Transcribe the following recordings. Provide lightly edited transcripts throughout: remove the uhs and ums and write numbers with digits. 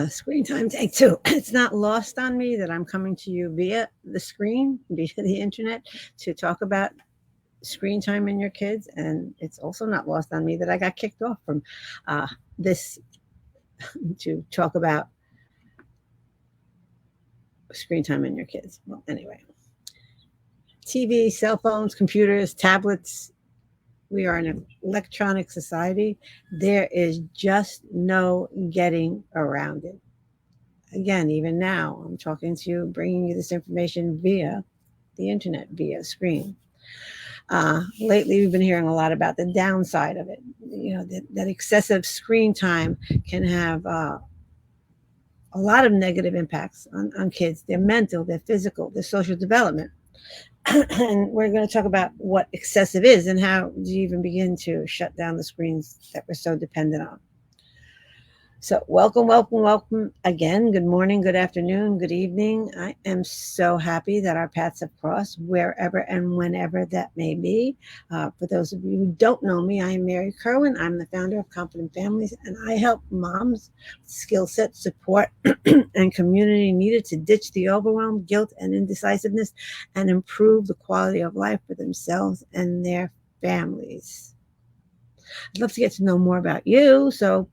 Screen time take two. It's not lost on me that I'm coming to you via the screen, via the internet, to talk about screen time in your kids. And it's also not lost on me that I got kicked off from this to talk about screen time in your kids. Well, anyway, TV, cell phones, computers, tablets. We are an electronic society. There is just no getting around it. Again, even now, I'm talking to you, bringing you this information via the internet, via screen. Lately, we've been hearing a lot about the downside of it. That excessive screen time can have a lot of negative impacts on kids, their mental, their physical, their social development. And we're going to talk about what excessive is and how do you even begin to shut down the screens that we're so dependent on. So welcome, welcome, welcome again. Good morning, good afternoon, good evening. I am so happy that our paths have crossed wherever and whenever that may be. For those of you who don't know me, I am Mary Kerwin. I'm the founder of Confident Families, and I help moms with skill set, support, and community needed to ditch the overwhelm, guilt, and indecisiveness and improve the quality of life for themselves and their families. I'd love to get to know more about you. So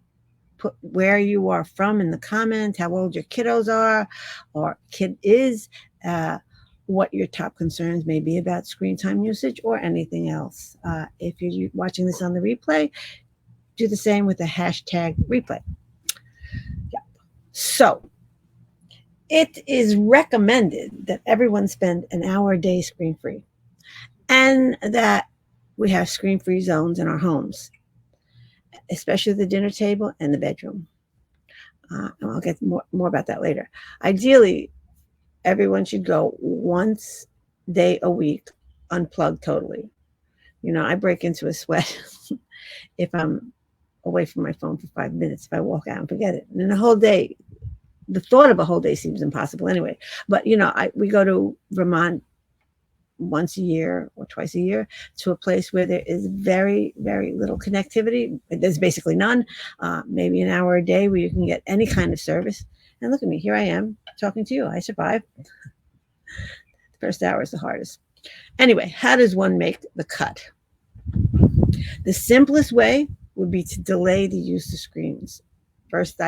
put where you are from in the comments, how old your kiddos are or kid is, what your top concerns may be about screen time usage or anything else. If you're watching this on the replay, do the same with the hashtag replay. Yeah. So it is recommended that everyone spend an hour a day screen free and that we have screen free zones in our homes, especially the dinner table and the bedroom. And I'll get more about that later. Ideally, everyone should go once day a week, unplug totally. I break into a sweat if I'm away from my phone for 5 minutes, if I walk out and forget it. And then the whole day, the thought of a whole day seems impossible anyway. But, we go to Vermont once a year or twice a year to a place where there is very, very little connectivity. There's basically none. Maybe an hour a day where you can get any kind of service. And look at me, here I am talking to you. I survived. The first hour is the hardest. Anyway, how does one make the cut? The simplest way would be to delay the use of screens. First,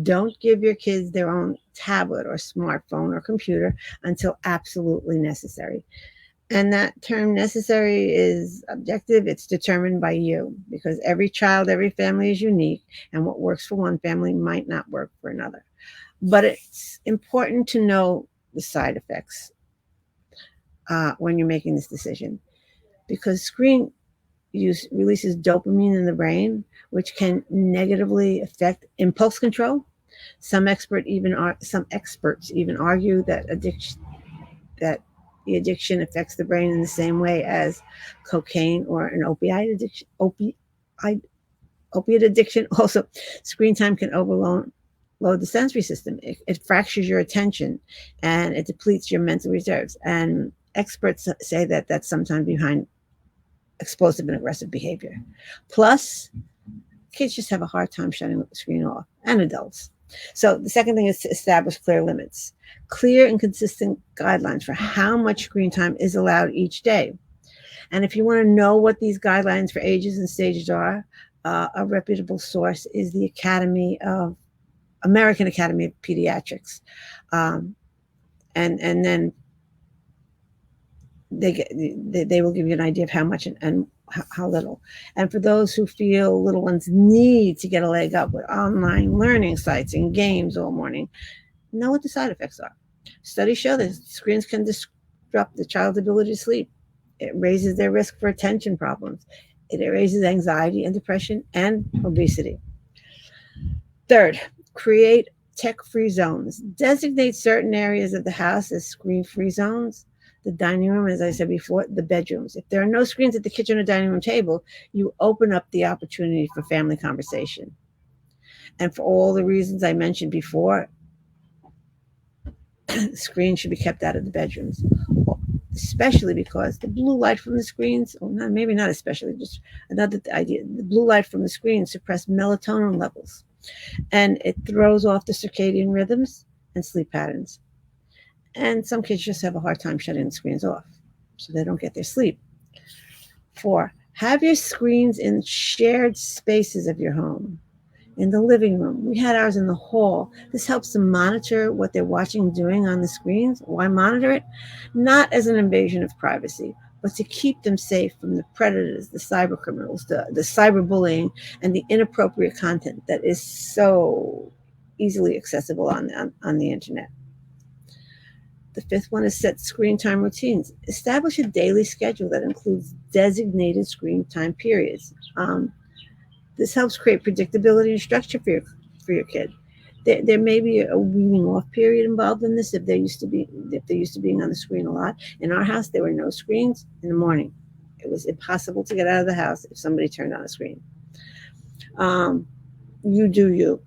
don't give your kids their own tablet or smartphone or computer until absolutely necessary. And that term necessary is objective. It's determined by you because every child, every family is unique, and what works for one family might not work for another. But it's important to know the side effects when you're making this decision, because screen use releases dopamine in the brain, which can negatively affect impulse control. Some experts even argue that the addiction affects the brain in the same way as cocaine or an opiate addiction. Also, screen time can overload the sensory system. It fractures your attention and it depletes your mental reserves. And experts say that that's sometimes behind explosive and aggressive behavior. Plus, kids just have a hard time shutting the screen off, and adults. So the second thing is to establish clear limits, clear and consistent guidelines for how much screen time is allowed each day. And if you want to know what these guidelines for ages and stages are, a reputable source is the American Academy of Pediatrics. And then they will give you an idea of how much and how little. And for those who feel little ones need to get a leg up with online learning sites and games all morning, know what the side effects are. Studies show that screens can disrupt the child's ability to sleep. It raises their risk for attention problems. It raises anxiety and depression and obesity. Third, create tech-free zones. Designate certain areas of the house as screen-free zones. The dining room, as I said before, the bedrooms. If there are no screens at the kitchen or dining room table, you open up the opportunity for family conversation. And for all the reasons I mentioned before, screens should be kept out of the bedrooms, especially because the blue light from the screens, maybe not especially, just another idea, the blue light from the screens suppress melatonin levels, And it throws off the circadian rhythms and sleep patterns. And some kids just have a hard time shutting the screens off, so they don't get their sleep. 4, have your screens in shared spaces of your home. In the living room, we had ours in the hall. This helps them monitor what they're watching and doing on the screens. Why monitor it? Not as an invasion of privacy, but to keep them safe from the predators, the cyber criminals, the cyberbullying, and the inappropriate content that is so easily accessible on the internet. The 5th one is set screen time routines. Establish a daily schedule that includes designated screen time periods. This helps create predictability and structure for your kid. There may be a weaning off period involved in this if they're used to being on the screen a lot. In our house, there were no screens in the morning. It was impossible to get out of the house if somebody turned on a screen. You do you.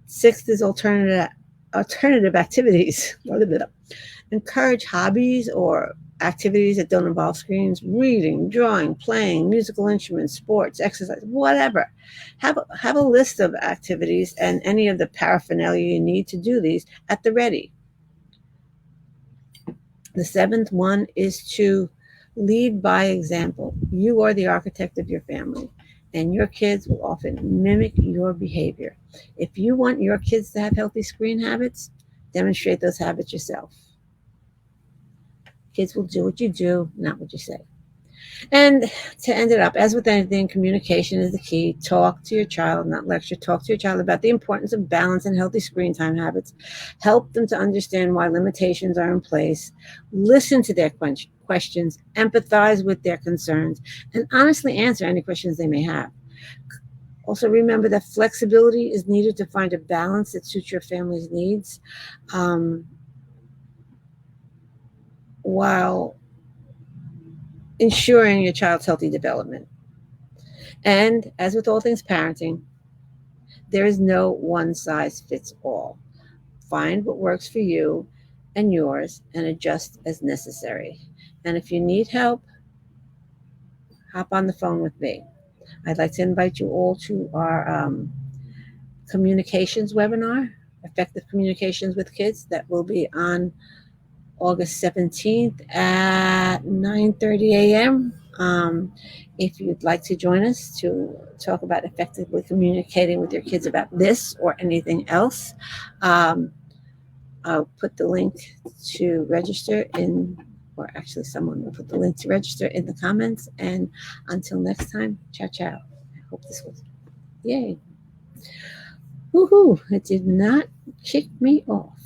6th is alternative activities. Encourage hobbies or activities that don't involve screens: reading, drawing, playing musical instruments, sports, exercise, whatever. Have a list of activities and any of the paraphernalia you need to do these at the ready. The 7th one is to lead by example. You are the architect of your family, and your kids will often mimic your behavior. If you want your kids to have healthy screen habits, demonstrate those habits yourself. Kids will do what you do, not what you say. And to end it up, as with anything, communication is the key. Talk to your child, not lecture. Talk to your child about the importance of balance and healthy screen time habits. Help them to understand why limitations are in place. Listen to their questions, empathize with their concerns, and honestly answer any questions they may have. Also, remember that flexibility is needed to find a balance that suits your family's needs, while ensuring your child's healthy development. And as with all things parenting, there is no one size fits all. Find what works for you and yours and adjust as necessary. And if you need help, hop on the phone with me. I'd like to invite you all to our communications webinar, Effective Communications with Kids, that will be on August 17th at 9:30 a.m. If you'd like to join us to talk about effectively communicating with your kids about this or anything else, I'll put the link to register or actually someone will put the link to register in the comments. And until next time, ciao, ciao. I hope this was, yay. Woohoo, it did not kick me off.